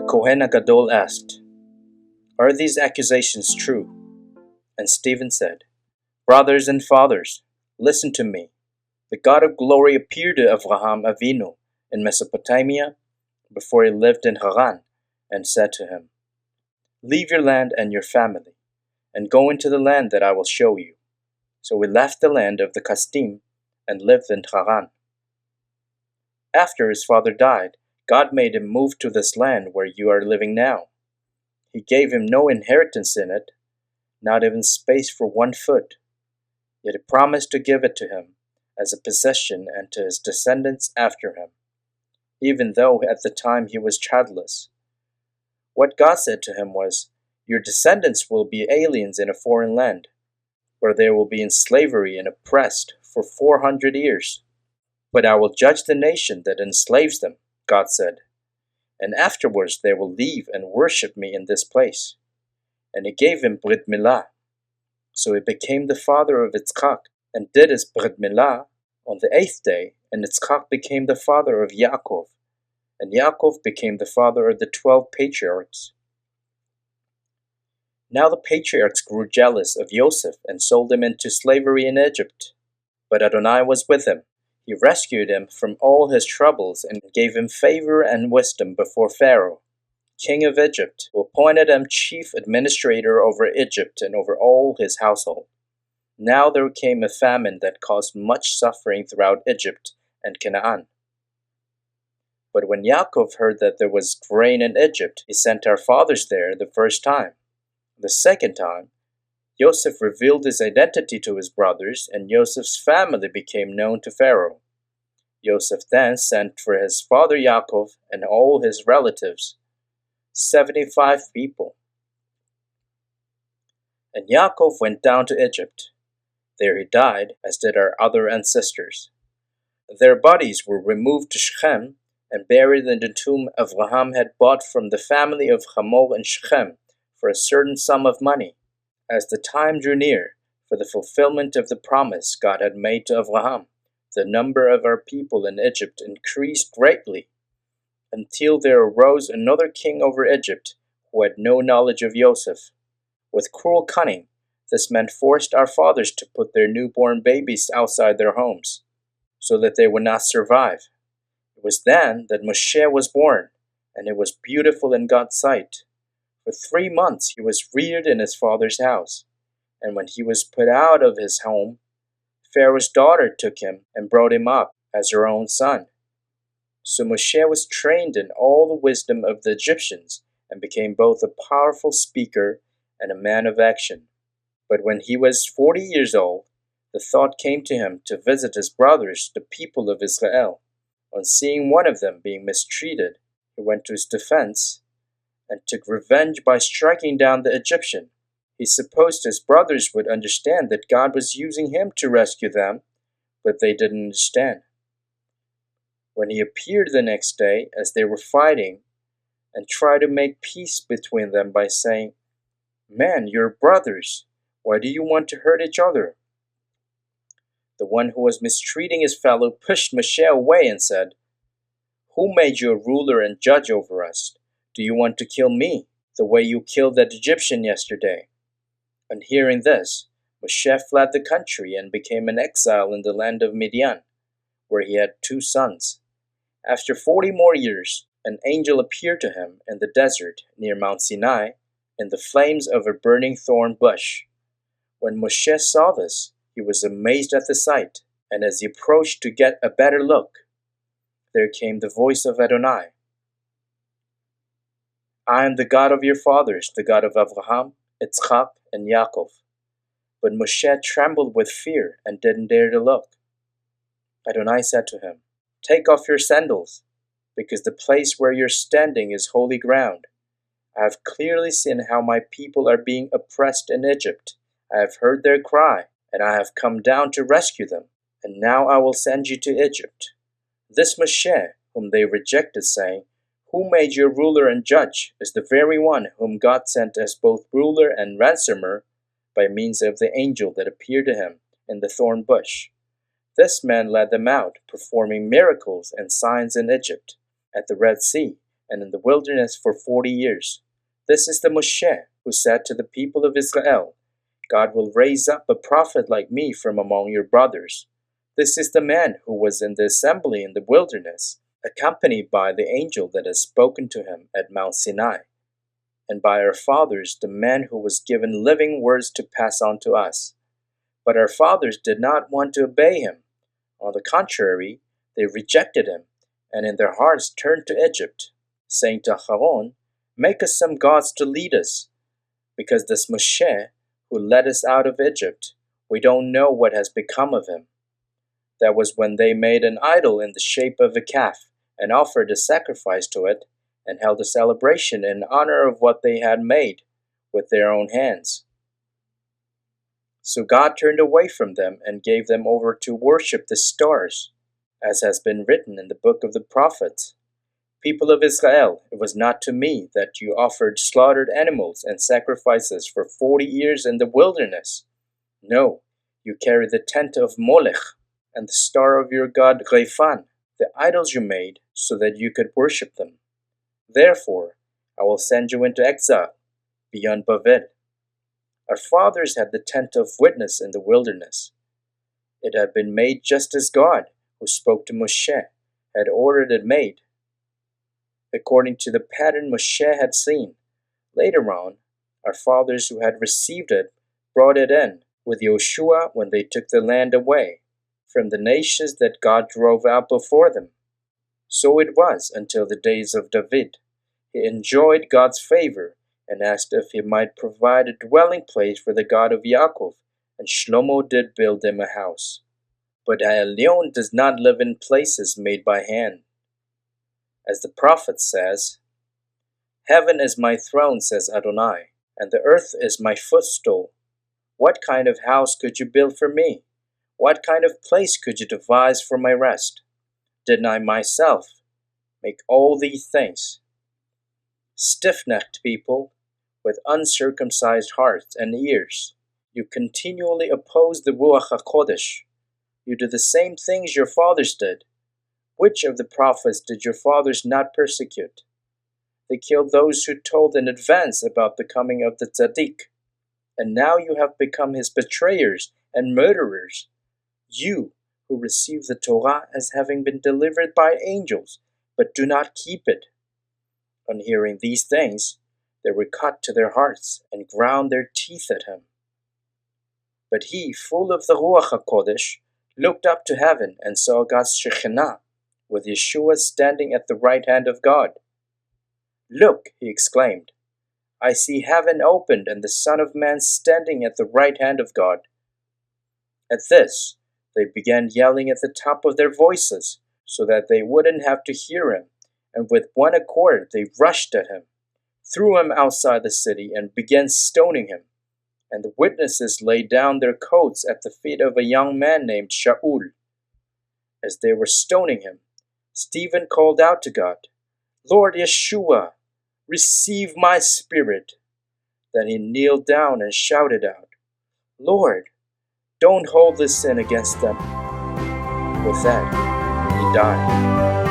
cohen hagadol asked, "Are these accusations true?" And Stephen said, "Brothers and fathers, listen to me. The God of glory appeared to Avraham avinu in Mesopotamia before he lived in Haran, and said to him, 'Leave your land and your family, and go into the land that I will show you.' So he left the land of the Kasdim and lived in Haran. After his father died, God made him move to this land where you are living now. He gave him no inheritance in it, not even space for 1 foot. Yet he promised to give it to him as a possession and to his descendants after him, even though at the time he was childless. What God said to him was, 'Your descendants will be aliens in a foreign land, where they will be in slavery and oppressed for 400 years. But I will judge the nation that enslaves them,' God said, 'and afterwards they will leave and worship me in this place.' And he gave him Brit Milah. So he became the father of Yitz'chak, and did his Brit Milah on the 8th day, and Yitz'chak became the father of Yaakov, and Yaakov became the father of the 12 Patriarchs. Now the patriarchs grew jealous of Joseph and sold him into slavery in Egypt. But Adonai was with him. He rescued him from all his troubles and gave him favor and wisdom before Pharaoh, king of Egypt, who appointed him chief administrator over Egypt and over all his household. Now there came a famine that caused much suffering throughout Egypt and Canaan. But when Yaakov heard that there was grain in Egypt, he sent our fathers there the first time. The second time, Joseph revealed his identity to his brothers, and Joseph's family became known to Pharaoh. Joseph then sent for his father Yaakov and all his relatives, 75 people. And Yaakov went down to Egypt. There he died, as did our other ancestors. Their bodies were removed to Shechem and buried in the tomb Avraham had bought from the family of Hamor in Shechem for a certain sum of money. As the time drew near for the fulfillment of the promise God had made to Avraham, the number of our people in Egypt increased greatly, until there arose another king over Egypt who had no knowledge of Joseph. With cruel cunning, this man forced our fathers to put their newborn babies outside their homes, so that they would not survive. It was then that Moshe was born, and it was beautiful in God's sight. For 3 months he was reared in his father's house, and when he was put out of his home, Pharaoh's daughter took him and brought him up as her own son. So Moshe was trained in all the wisdom of the Egyptians and became both a powerful speaker and a man of action. But when he was 40 years old, the thought came to him to visit his brothers, the people of Israel. On seeing one of them being mistreated, he went to his defense and took revenge by striking down the Egyptian. He supposed his brothers would understand that God was using him to rescue them, but they didn't understand. When he appeared the next day as they were fighting and tried to make peace between them by saying, "Man, you're brothers. Why do you want to hurt each other?" The one who was mistreating his fellow pushed Moshe away and said, "Who made you a ruler and judge over us? Do you want to kill me, the way you killed that Egyptian yesterday?" On hearing this, Moshe fled the country and became an exile in the land of Midian, where he had 2 sons. After 40 more years, an angel appeared to him in the desert near Mount Sinai in the flames of a burning thorn bush. When Moshe saw this, he was amazed at the sight, and as he approached to get a better look, there came the voice of Adonai. "I am the God of your fathers, the God of Avraham, Yitz'chak, and Yaakov." But Moshe trembled with fear and didn't dare to look. Adonai said to him, "Take off your sandals, because the place where you're standing is holy ground. I have clearly seen how my people are being oppressed in Egypt. I have heard their cry, and I have come down to rescue them. And now I will send you to Egypt." This Moshe, whom they rejected, saying, "Who made you ruler and judge?" is the very one whom God sent as both ruler and ransomer by means of the angel that appeared to him in the thorn bush. This man led them out, performing miracles and signs in Egypt, at the Red Sea, and in the wilderness for 40 years. This is the Moshe who said to the people of Israel, God will raise up a prophet like me from among your brothers. This is the man who was in the assembly in the wilderness, accompanied by the angel that has spoken to him at Mount Sinai, and by our fathers, the man who was given living words to pass on to us. But our fathers did not want to obey him. On the contrary, they rejected him, and in their hearts turned to Egypt, saying to Haran, Make us some gods to lead us, because this Moshe, who led us out of Egypt, we don't know what has become of him. That was when they made an idol in the shape of a calf, and offered a sacrifice to it, and held a celebration in honor of what they had made with their own hands. So God turned away from them and gave them over to worship the stars, as has been written in the book of the prophets. People of Israel, it was not to me that you offered slaughtered animals and sacrifices for 40 years in the wilderness. No, you carried the tent of Molech and the star of your god Rephan, the idols you made, so that you could worship them. Therefore, I will send you into exile beyond Babel. Our fathers had the tent of witness in the wilderness. It had been made just as God, who spoke to Moshe, had ordered it made, according to the pattern Moshe had seen. Later on, our fathers who had received it brought it in with Yoshua when they took the land away from the nations that God drove out before them. So it was until the days of David. He enjoyed God's favor and asked if he might provide a dwelling place for the God of Yaakov, and Shlomo did build him a house. But Elyon does not live in places made by hand. As the prophet says, Heaven is my throne, says Adonai, and the earth is my footstool. What kind of house could you build for me? What kind of place could you devise for my rest? Didn't I myself make all these things? Stiff-necked people, with uncircumcised hearts and ears, you continually oppose the Ruach HaKodesh. You do the same things your fathers did. Which of the prophets did your fathers not persecute? They killed those who told in advance about the coming of the tzaddik. And now you have become his betrayers and murderers. You, who receive the Torah as having been delivered by angels, but do not keep it. On hearing these things, they were cut to their hearts and ground their teeth at him. But he, full of the Ruach HaKodesh, looked up to heaven and saw God's Shekhinah, with Yeshua standing at the right hand of God. Look, he exclaimed, I see heaven opened and the Son of Man standing at the right hand of God. At this, they began yelling at the top of their voices, so that they wouldn't have to hear him, and with one accord they rushed at him, threw him outside the city, and began stoning him. And the witnesses laid down their coats at the feet of a young man named Shaul. As they were stoning him, Stephen called out to God, Lord Yeshua, receive my spirit. Then he kneeled down and shouted out, Lord, don't hold this sin against them. With that, he died.